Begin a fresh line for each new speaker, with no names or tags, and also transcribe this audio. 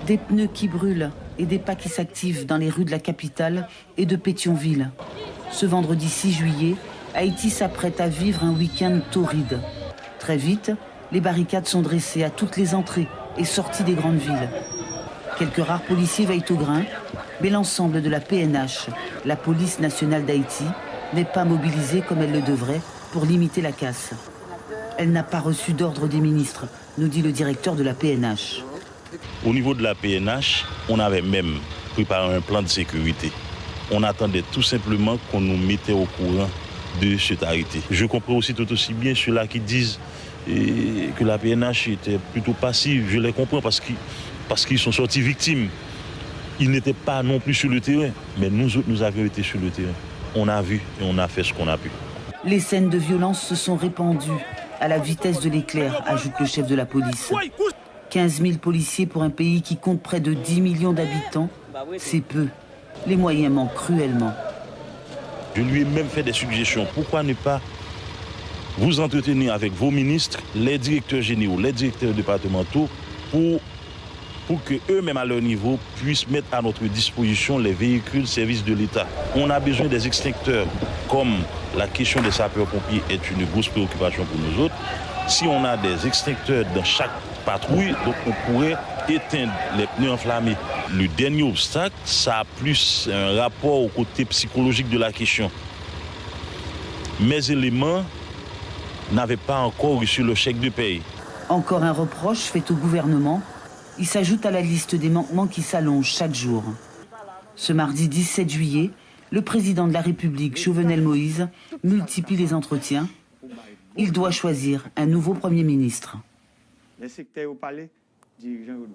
Des pneus qui brûlent et des pas qui s'activent dans les rues de la capitale et de Pétionville. Ce vendredi 6 juillet, Haïti s'apprête à vivre un week-end torride. Très vite, les barricades sont dressées à toutes les entrées et sorties des grandes villes. Quelques rares policiers veillent au grain, mais l'ensemble de la PNH, la police nationale d'Haïti, n'est pas mobilisée comme elle le devrait pour limiter la casse. Elle n'a pas reçu d'ordre des ministres, nous dit le directeur de la PNH.
Au niveau de la PNH, on avait même préparé un plan de sécurité. On attendait tout simplement qu'on nous mettait au courant de cet arrêté. Je comprends aussi tout aussi bien ceux-là qui disent que la PNH était plutôt passive. Je les comprends parce qu'ils sont sortis victimes. Ils n'étaient pas non plus sur le terrain, mais nous autres, nous avions été sur le terrain. On a vu et on a fait ce qu'on a pu.
Les scènes de violence se sont répandues à la vitesse de l'éclair, ajoute le chef de la police. 15 000 policiers pour un pays qui compte près de 10 millions d'habitants, c'est peu. Les moyens manquent cruellement.
Je lui ai même fait des suggestions. Pourquoi ne pas vous entretenir avec vos ministres, les directeurs généraux, les directeurs départementaux, pour qu'eux-mêmes à leur niveau puissent mettre à notre disposition les véhicules services de l'État. On a besoin des extincteurs, comme la question des sapeurs-pompiers est une grosse préoccupation pour nous autres. Si on a des extincteurs dans chaque patrouille, donc on pourrait éteindre les pneus enflammés. Le dernier obstacle, ça a plus un rapport au côté psychologique de la question. Mes éléments n'avaient pas encore reçu le chèque de paye.
Encore un reproche fait au gouvernement. Il s'ajoute à la liste des manquements qui s'allongent chaque jour. Ce mardi 17 juillet, le président de la République, Jovenel Moïse, multiplie les entretiens. Il doit choisir un nouveau Premier ministre.
Les secrétaires au palais, dirigeants au